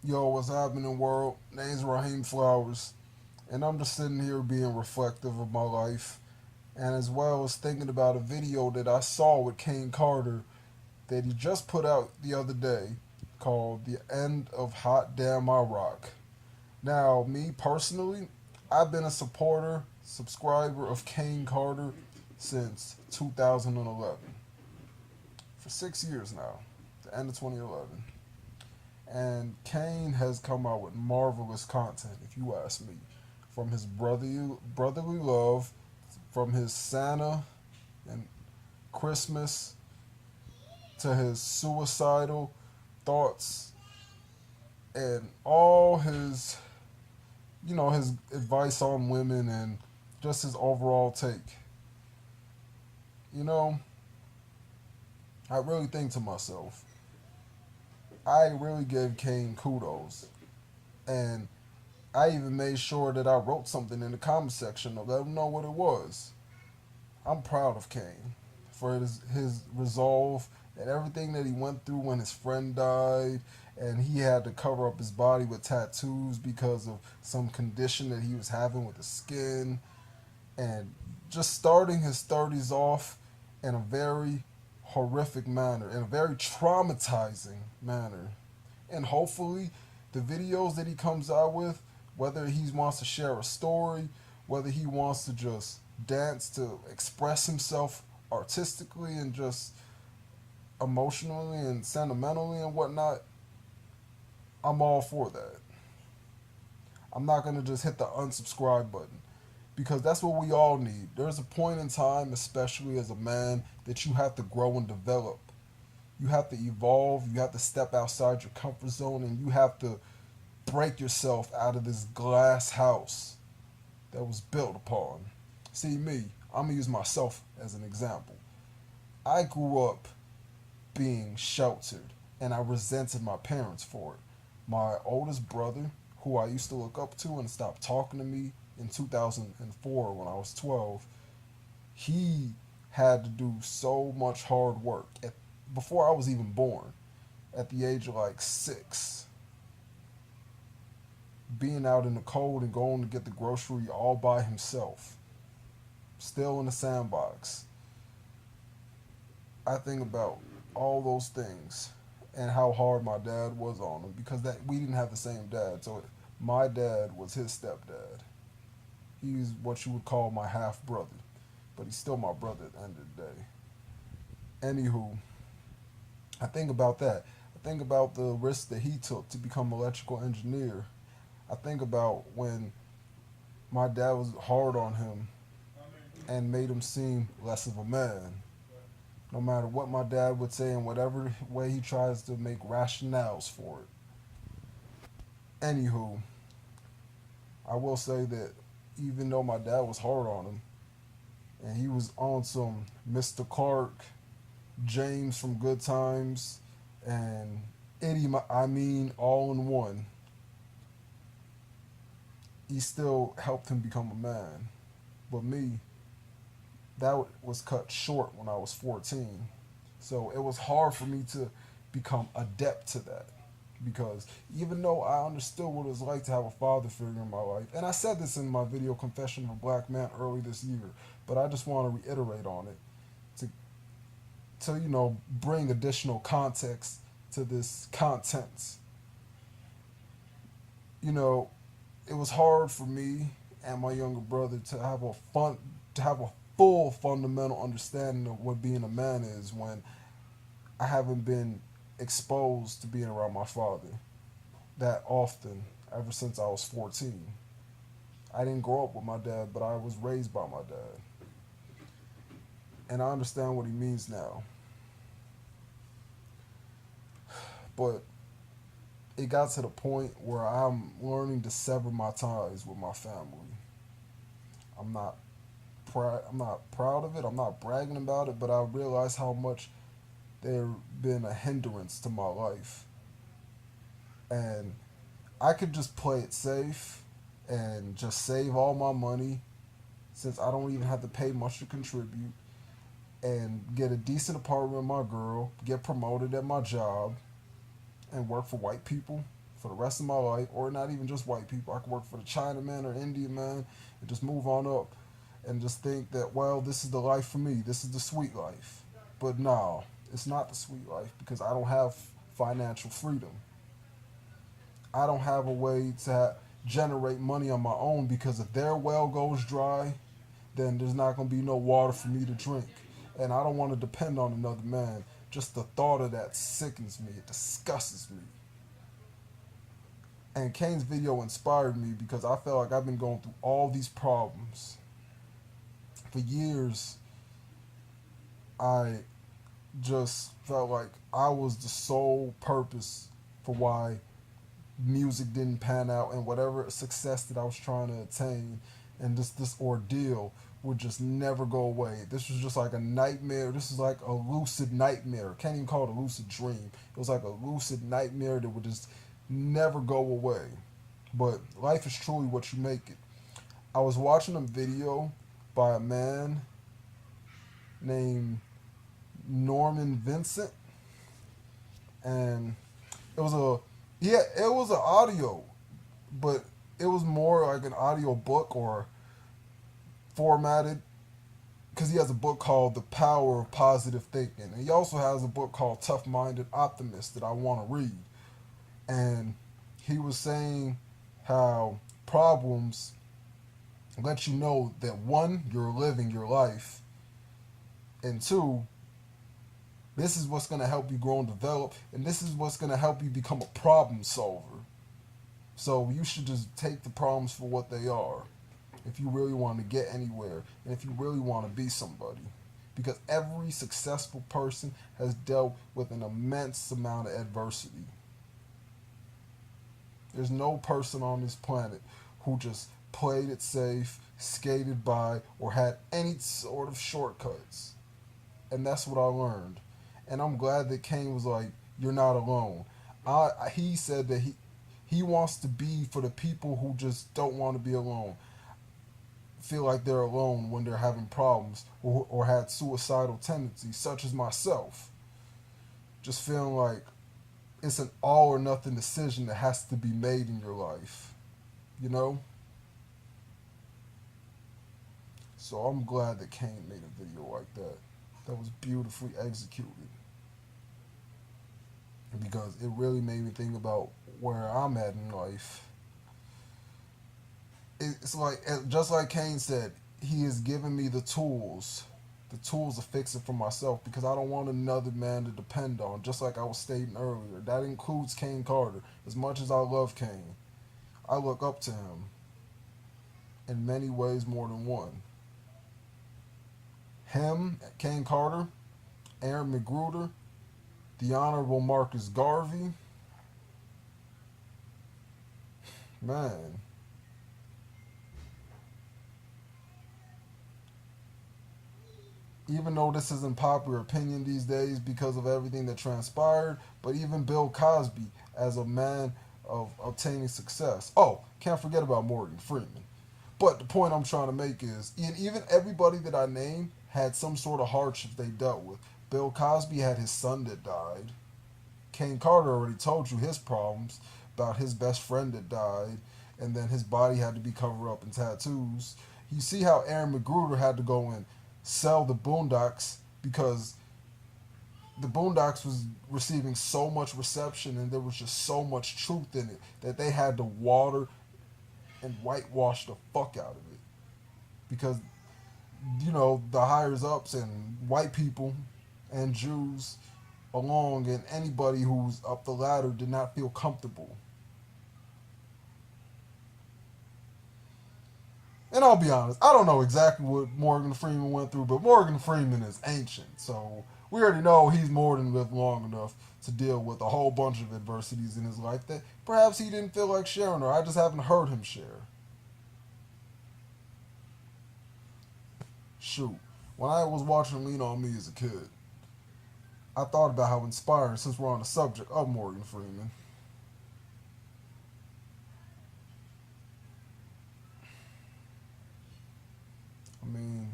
Yo, what's happening, world? Name's Raheem Flowers, and I'm just sitting here being reflective of my life, and as well as thinking about a video that I saw with Kain Carter that he just put out the other day called The End of Hotdamirock. Now, me personally, I've been a subscriber of Kain Carter since 2011, for 6 years now, the end of 2011. And Kane has come out with marvelous content, if you ask me. From his brotherly love, from his Santa and Christmas, to his suicidal thoughts, and all his advice on women and just his overall take. You know, I really think to myself, I really give Kane kudos. And I even made sure that I wrote something in the comment section to let him know what it was. I'm proud of Kane for his resolve and everything that he went through when his friend died and he had to cover up his body with tattoos because of some condition that he was having with the skin, and just starting his 30s off in a very horrific manner, in a very traumatizing manner. And hopefully, the videos that he comes out with, whether he wants to share a story, whether he wants to just dance to express himself artistically and just emotionally and sentimentally and whatnot, I'm all for that. I'm not going to just hit the unsubscribe button because that's what we all need. There's a point in time, especially as a man, that you have to grow and develop. You have to evolve, you have to step outside your comfort zone, and you have to break yourself out of this glass house that was built upon. See, me, I'm gonna use myself as an example. I grew up being sheltered, and I resented my parents for it. My oldest brother, who I used to look up to and stopped talking to me in 2004 when I was 12, he had to do so much hard work before I was even born, at the age of like 6, being out in the cold and going to get the grocery all by himself, still in the sandbox. I think about all those things and how hard my dad was on him because that we didn't have the same dad. So my dad was his stepdad. He's what you would call my half brother, but he's still my brother at the end of the day. Anywho, I think about that. I think about the risk that he took to become an electrical engineer. I think about when my dad was hard on him and made him seem less of a man. No matter what my dad would say and whatever way he tries to make rationales for it. Anywho, I will say that even though my dad was hard on him and he was on some Mr. Clark, James from Good Times, and Eddie, I mean, all in one, he still helped him become a man. But me, that was cut short when I was 14. So it was hard for me to become adept to that. Because even though I understood what it was like to have a father figure in my life, and I said this in my video Confession of a Black Man early this year, but I just want to reiterate on it to bring additional context to this content. You know, it was hard for me and my younger brother to have a full fundamental understanding of what being a man is when I haven't been exposed to being around my father that often ever since I was 14. I didn't grow up with my dad, but I was raised by my dad. And I understand what he means now. But it got to the point where I'm learning to sever my ties with my family. I'm not I'm not proud of it. I'm not bragging about it, but I realize how much they've been a hindrance to my life. And I could just play it safe and just save all my money since I don't even have to pay much to contribute and get a decent apartment with my girl, get promoted at my job, and work for white people for the rest of my life, or not even just white people. I could work for the Chinaman or Indian man and just move on up and just think that, well, this is the life for me. This is the sweet life. But no, it's not the sweet life because I don't have financial freedom. I don't have a way to generate money on my own because if their well goes dry, then there's not going to be no water for me to drink. And I don't want to depend on another man. Just the thought of that sickens me. It disgusts me. And Kane's video inspired me because I felt like I've been going through all these problems. For years, I just felt like I was the sole purpose for why music didn't pan out and whatever success that I was trying to attain, and this ordeal would just never go away. This was just like a nightmare. This is like a lucid nightmare. Can't even call it a lucid dream. It was like a lucid nightmare that would just never go away. But life is truly what you make it. I was watching a video by a man named Norman Vincent, and it was a it was an audio, but it was more like an audio book or formatted because he has a book called The Power of Positive Thinking, and he also has a book called Tough Minded Optimist that I want to read. And he was saying how problems let you know that one, you're living your life, and two, this is what's going to help you grow and develop, and this is what's going to help you become a problem solver. So you should just take the problems for what they are if you really want to get anywhere and if you really want to be somebody. Because every successful person has dealt with an immense amount of adversity. There's no person on this planet who just played it safe, skated by, or had any sort of shortcuts. And that's what I learned. And I'm glad that Kain was like, "You're not alone." He said that he wants to be for the people who just don't want to be alone, feel like they're alone when they're having problems or had suicidal tendencies, such as myself. Just feeling like it's an all or nothing decision that has to be made in your life, you know? So I'm glad that Kain made a video like that. That was beautifully executed. Because it really made me think about where I'm at in life. It's like, just like Kain said, he has given me the tools to fix it for myself because I don't want another man to depend on, just like I was stating earlier. That includes Kain Carter. As much as I love Kain, I look up to him in many ways more than one. Him, Kain Carter, Aaron McGruder, the Honorable Marcus Garvey. Man. Even though this isn't popular opinion these days because of everything that transpired, but even Bill Cosby as a man of obtaining success. Oh, can't forget about Morgan Freeman. But the point I'm trying to make is, even everybody that I named had some sort of hardship they dealt with. Bill Cosby had his son that died. Kain Carter already told you his problems about his best friend that died, and then his body had to be covered up in tattoos. You see how Aaron McGruder had to go and sell the Boondocks because the Boondocks was receiving so much reception and there was just so much truth in it that they had to water and whitewash the fuck out of it. Because, the higher ups and white people and Jews along and anybody who's up the ladder did not feel comfortable. And I'll be honest, I don't know exactly what Morgan Freeman went through, but Morgan Freeman is ancient. So we already know he's more than lived long enough to deal with a whole bunch of adversities in his life that perhaps he didn't feel like sharing, or I just haven't heard him share. Shoot, when I was watching Lean On Me as a kid, I thought about how inspiring, since we're on the subject of Morgan Freeman. I mean,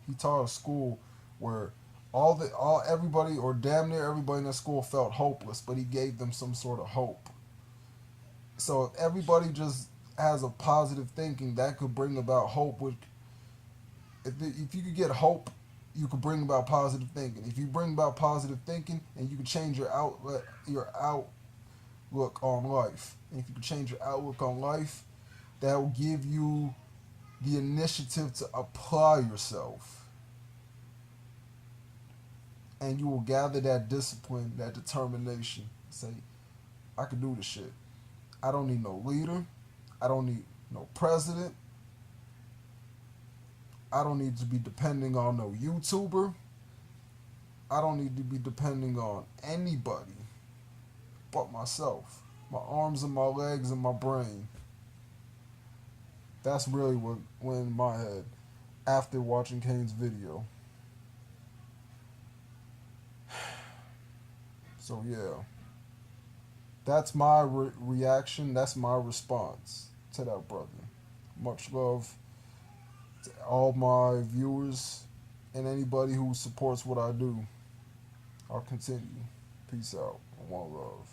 he taught a school where all everybody or damn near everybody in the school felt hopeless, but he gave them some sort of hope. So if everybody just has a positive thinking, that could bring about hope. Which if you could get hope, you could bring about positive thinking. If you bring about positive thinking, and you can change your outlook on life. And if you can change your outlook on life, that will give you the initiative to apply yourself, and you will gather that discipline, that determination. Say, I can do this shit. I don't need no leader. I don't need no president. I don't need to be depending on no YouTuber. I don't need to be depending on anybody but myself. My arms and my legs and my brain. That's really what went in my head after watching Kane's video. So yeah, that's my reaction. That's my response to that brother. Much love to all my viewers and anybody who supports what I do. I'll continue. Peace out. One love.